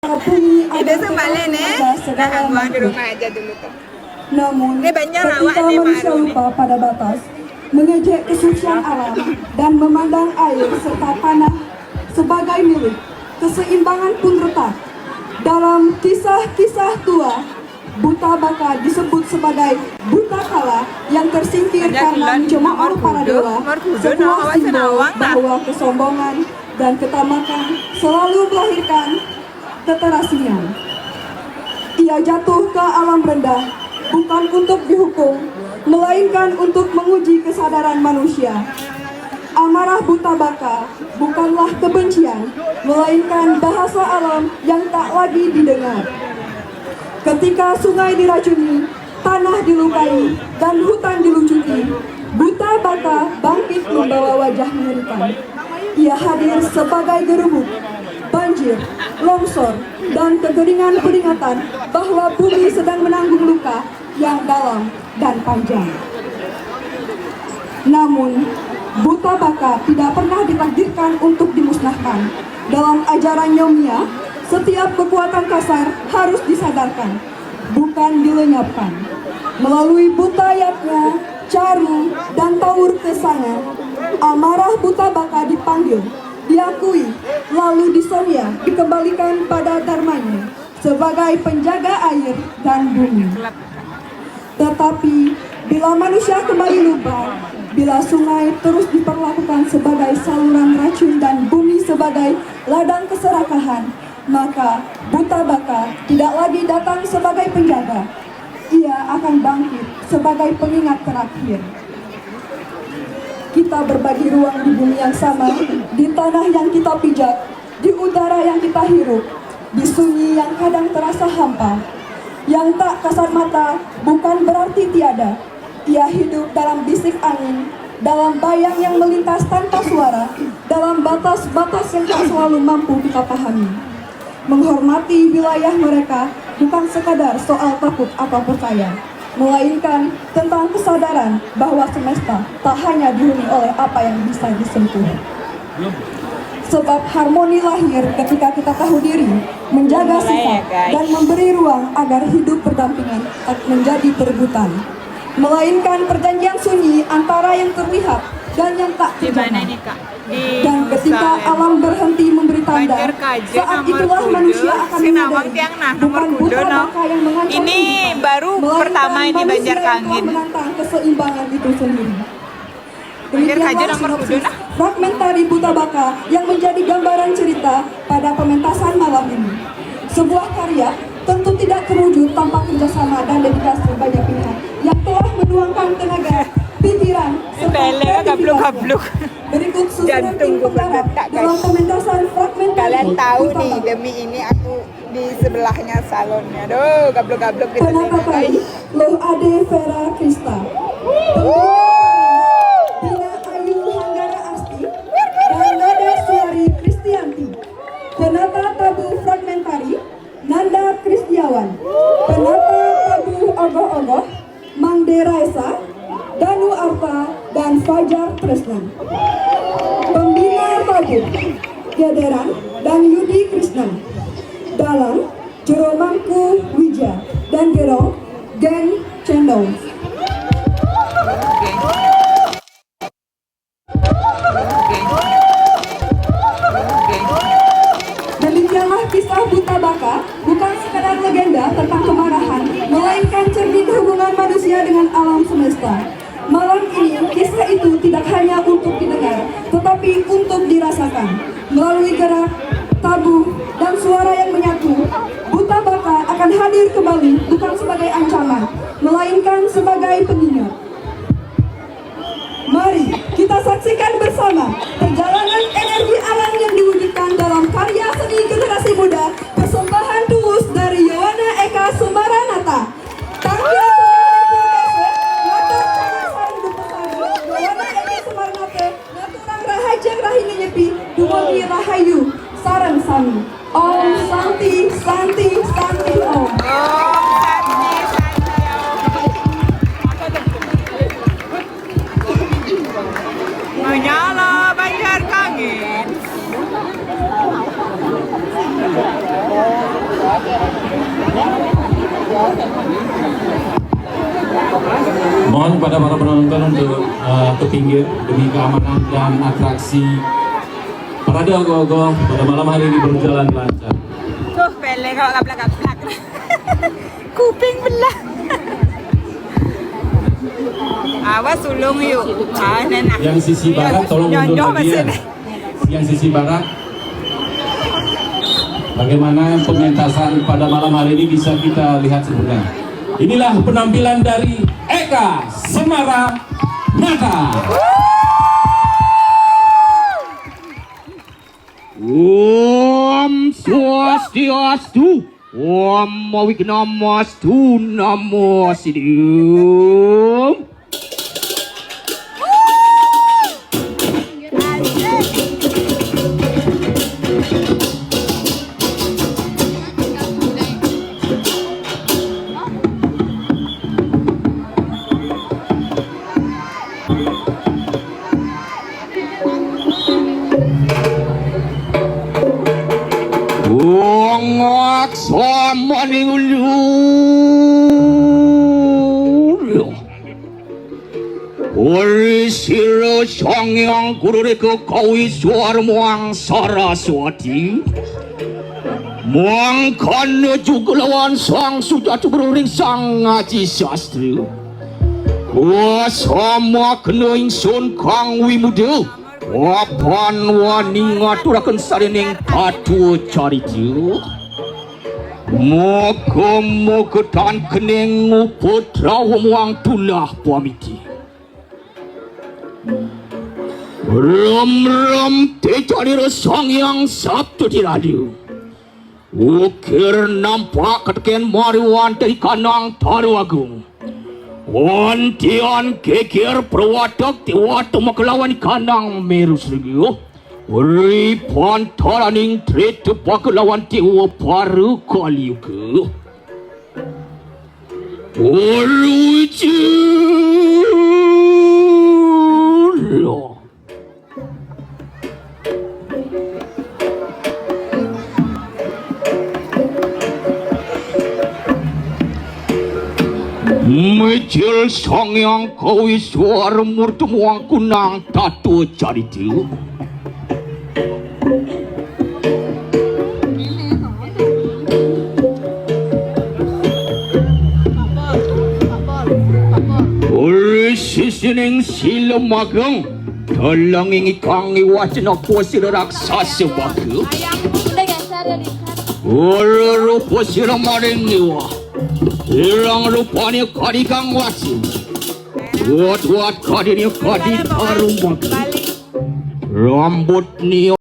Itu sebalik nih, nah buang di rumah aja dulu tuh. Namun, Ini banyak rawat ketika nih, manusia Maru nih. lupa pada batas, mengejek kesucian alam dan memandang air serta tanah sebagai milik, keseimbangan pun retak. Dalam kisah-kisah tua, buta baka disebut sebagai buta kala yang tersingkir karena mencemooh para dewa, sebuah simbol bahwa kesombongan dan ketamakan selalu melahirkan keterasian. Ia jatuh ke alam rendah bukan untuk dihukum, melainkan untuk menguji kesadaran manusia. Amarah buta baka bukanlah kebencian, melainkan bahasa alam yang tak lagi didengar. Ketika sungai diracuni, tanah dilukai, dan hutan dilucuti, buta baka bangkit membawa wajah mengerikan. Ia hadir sebagai gerubuk, banjir, longsor, dan kekeringan peringatan bahwa bumi sedang menanggung luka yang dalam dan panjang. Namun, buta baka tidak pernah ditakdirkan untuk dimusnahkan. Dalam ajaran Yomia, setiap kekuatan kasar harus disadarkan, bukan dilenyapkan. Melalui butayatnya, caru, dan taur kesana, amarah buta baka dipanggil, diakui, lalu disonya dikembalikan pada dharmanya sebagai penjaga air dan bumi. Tetapi bila manusia kembali lupa, bila sungai terus diperlakukan sebagai saluran racun dan bumi sebagai ladang keserakahan, maka buta baka tidak lagi datang sebagai penjaga. Ia akan bangkit sebagai pengingat terakhir. Kita berbagi ruang di bumi yang sama, di tanah yang kita pijak, di udara yang kita hirup, di sunyi yang kadang terasa hampa. Yang tak kasat mata bukan berarti tiada. Ia hidup dalam bisik angin, dalam bayang yang melintas tanpa suara, dalam batas-batas yang tak selalu mampu kita pahami. Menghormati wilayah mereka bukan sekadar soal takut atau percaya, melainkan tentang kesadaran bahwa semesta tak hanya dihuni oleh apa yang bisa disentuh. Sebab harmoni lahir ketika kita tahu diri, menjaga sifat, dan memberi ruang agar hidup berdampingan tak menjadi perebutan, melainkan perjanjian sunyi antara yang terlihat dan yang tak terjadi. Dan ketika alam berhenti memberi tanda, saat itulah manusia akan menyadari bukan buta baka yang mengancam ini kehidupan, baru pertama ini Banjar Kangin. menantang keseimbangan itu sendiri. Banjar Kajen nomor Demikianlah fragmentari buta baka yang menjadi gambaran cerita pada pementasan malam ini. Sebuah karya tentu tidak terwujud tanpa kerjasama dan dedikasi banyak pihak yang telah menuangkan tenaga, pikiran, serta kreativitasnya. Berikut susunan tim penggarap dalam pementasan fragmentari. Kalian tahu buta nih, baka. demi ini aku di sebelahnya salonnya. Aduh, gablok-gablok gitu. Penata Kali, Loh Ade Vera Krista. Dina Ayu Hanggara Asti dan Nada Suari Kristianti. Penata tabu fragmentari, Nanda Kristiawan. Penata tabu ogoh-ogoh, Mangde Raisa, Danu Arta, dan Fajar Tresna. Pembina tabu, Gederan dan Yudi Krishna. Dalam, Jeromangku Wija dan Gerong, Geng Cendong. Demikianlah kisah buta baka, bukan sekadar legenda tentang kemarahan, melainkan cermin hubungan manusia dengan alam semesta. Malam ini, kisah itu tidak hanya untuk didengar, tetapi untuk dirasakan. Melalui gerak, tabu, dan suara yang menyatu, buta baka akan hadir kembali bukan sebagai ancaman, melainkan sebagai pengingat. Mari kita saksikan bersama perjalanan energi alam yang diwujudkan dalam karya seni generasi muda, persembahan tulus dari Yowana Eka Sumbaranata. Tanggal Yowana Eka Sumbaranata, Naturang Rahajeng Rahine Nyepi, Dumogi Rahayu, Sarang Sami. Om Santi, Santi, Santi Om. Menyala Banjar Kangin. Mohon pada para penonton untuk ke pinggir demi keamanan dan atraksi parade ogoh-ogoh pada malam hari ini berjalan lancar. Tuh, pele kalau gablak-gablak. Kuping belah. Awas sulung yuk. Nenak. Yang sisi barat tolong mundur bagian. Yang sisi barat. Bagaimana pementasan pada malam hari ini bisa kita lihat sebenarnya. Inilah penampilan dari Eka Semara Nata. Om Swastiastu, Om Wignamastu, Namo Siddham. Ngak sama ning ulu Ori siro sangyang kurure ke kawi suar muang saraswati muang kana juglawan sang sudah tururing sang ngaji sastri sama kena ingsun kang wimuda wapan wani ngaturaken sarening patu carita moga-moga tan kening putra muang tunah pamiti ram te cari sang yang sabtu di radio ukir nampak keteken mariwan dari kanang taru agung Wantian kekir perwatak tiwatu makelawan kanang merus lagi Uri pantaraning tret pakelawan tiwa paru kali ke Urucilo Mejil sangyang kawi suara murtu muang kunang tatu carita Uri sisining sila magang talanging ikang iwasin ako sila raksasa baka Uri rupo sila maring niwa Irang rupanya kadi kang wasi Wat kadi ni kadi tarumag Rambut ni